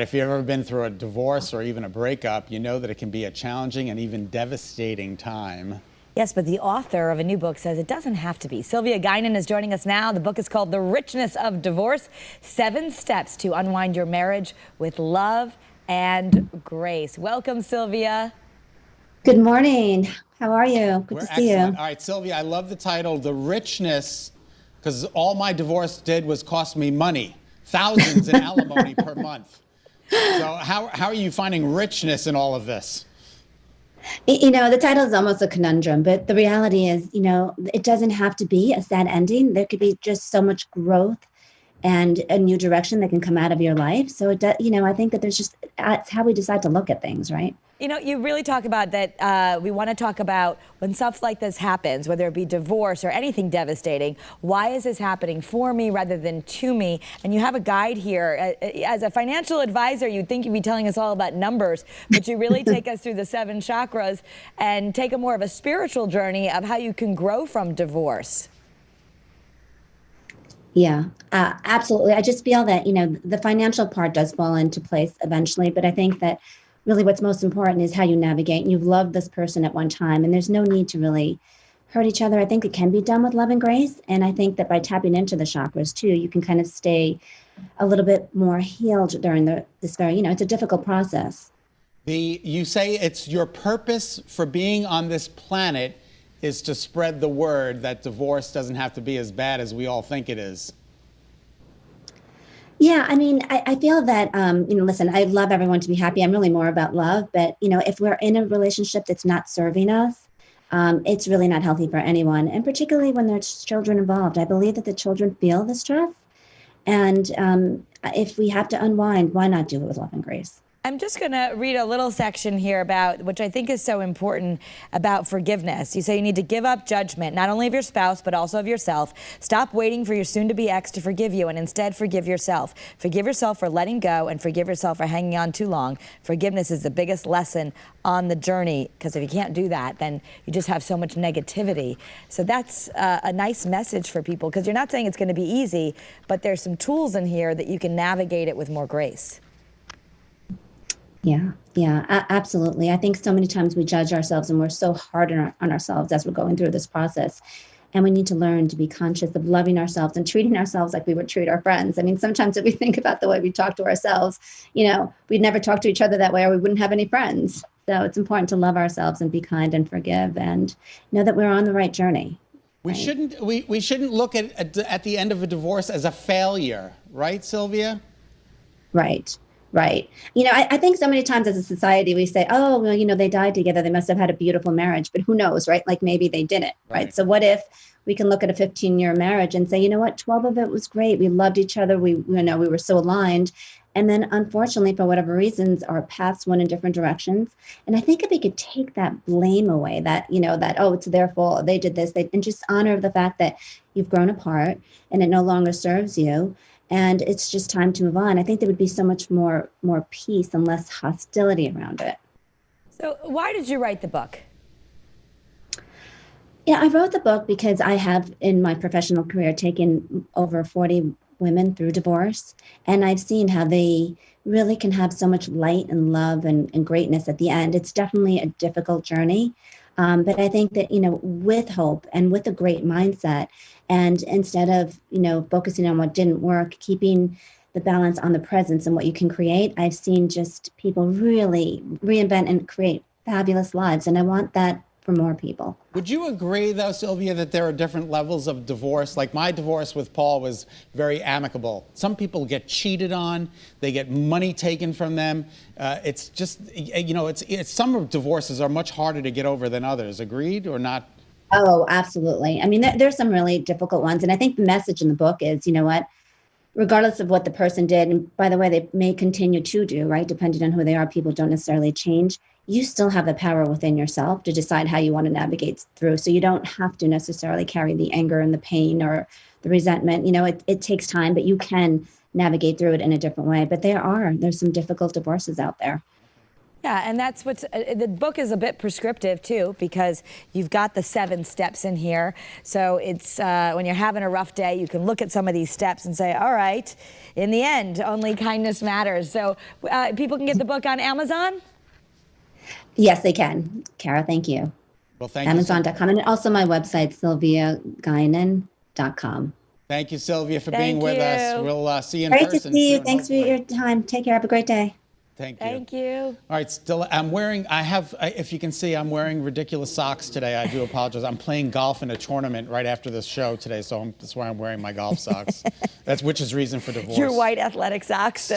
If you've ever been through a divorce or even a breakup, you know that it can be a challenging and even devastating time. Yes, but the author of a new book says it doesn't have to be. Sylvia Guinan is joining us now. The book is called The Richness of Divorce, 7 Steps to Unwind Your Marriage with Love and Grace. Welcome, Sylvia. Good morning. How are you? Good We're to see excellent. you. All right, Sylvia, I love the title, The Richness, because all my divorce did was cost me money, thousands in alimony per month. So how are you finding richness in all of this? You know, the title is almost a conundrum, but the reality is, it doesn't have to be a sad ending. There could be just so much growth and a new direction that can come out of your life. So it does, I think that it's how we decide to look at things, right? You really talk about that. We want to talk about when stuff like this happens, whether it be divorce or anything devastating. Why is this happening for me rather than to me? And you have a guide here. As a financial advisor, you'd think you'd be telling us all about numbers, but you really take us through the 7 chakras and take a more of a spiritual journey of how you can grow from divorce. Yeah, absolutely. I just feel that, the financial part does fall into place eventually, but I think that really what's most important is how you navigate. And you've loved this person at one time, and there's no need to really hurt each other. I think it can be done with love and grace. And I think that by tapping into the chakras too, you can kind of stay a little bit more healed during this very, it's a difficult process. You say it's your purpose for being on this planet is to spread the word that divorce doesn't have to be as bad as we all think it is. Yeah, I mean, I feel that, listen, I love everyone to be happy. I'm really more about love. But, if we're in a relationship that's not serving us, it's really not healthy for anyone. And particularly when there's children involved. I believe that the children feel the stress. And if we have to unwind, why not do it with love and grace? I'm just going to read a little section here about, which I think is so important, about forgiveness. You say you need to give up judgment, not only of your spouse, but also of yourself. Stop waiting for your soon-to-be ex to forgive you and instead forgive yourself. Forgive yourself for letting go and forgive yourself for hanging on too long. Forgiveness is the biggest lesson on the journey, because if you can't do that, then you just have so much negativity. So that's a nice message for people, because you're not saying it's going to be easy, but there's some tools in here that you can navigate it with more grace. Yeah, absolutely. I think so many times we judge ourselves and we're so hard on ourselves as we're going through this process. And we need to learn to be conscious of loving ourselves and treating ourselves like we would treat our friends. I mean, sometimes if we think about the way we talk to ourselves, we'd never talk to each other that way, or we wouldn't have any friends. So it's important to love ourselves and be kind and forgive and know that we're on the right journey. We shouldn't look at the end of a divorce as a failure, right, Sylvia? Right. I think so many times as a society, we say, oh, well, they died together. They must have had a beautiful marriage. But who knows, right? Like maybe they didn't, right? So what if we can look at a 15-year marriage and say, you know what, 12 of it was great. We loved each other. We were so aligned. And then unfortunately, for whatever reasons, our paths went in different directions. And I think if we could take that blame away, that, oh, it's their fault, they did this, and just honor the fact that you've grown apart and it no longer serves you. And it's just time to move on. I think there would be so much more peace and less hostility around it. So why did you write the book? Yeah, I wrote the book because I have, in my professional career, taken over 40 women through divorce. And I've seen how they really can have so much light and love and greatness at the end. It's definitely a difficult journey. But I think that, with hope and with a great mindset, and instead of, focusing on what didn't work, keeping the balance on the presence and what you can create, I've seen just people really reinvent and create fabulous lives. And I want that for more people. Would you agree, though, Sylvia, that there are different levels of divorce? Like my divorce with Paul was very amicable. Some people get cheated on. They get money taken from them. It's just, some divorces are much harder to get over than others. Agreed or not? Oh, absolutely. I mean, there's some really difficult ones. And I think the message in the book is, regardless of what the person did, and by the way, they may continue to do, right? Depending on who they are, people don't necessarily change. You still have the power within yourself to decide how you want to navigate through. So you don't have to necessarily carry the anger and the pain or the resentment. It takes time, but you can navigate through it in a different way. But there's some difficult divorces out there. Yeah, and that's what's, the book is a bit prescriptive too, because you've got the 7 steps in here. So it's, when you're having a rough day, you can look at some of these steps and say, all right, in the end, only kindness matters. So people can get the book on Amazon? Yes, they can. Kara, thank you. Well, thank you. Amazon.com, and also my website, sylviaguinan.com. Thank you, Sylvia, for being with us. We'll see you in Great person to see you. soon, Thanks hopefully. for your time. Take care. Have a great day. Thank you. Thank you. All right, still, if you can see, I'm wearing ridiculous socks today. I do apologize. I'm playing golf in a tournament right after this show today, so that's why I'm wearing my golf socks. Which is reason for divorce. Your white athletic socks.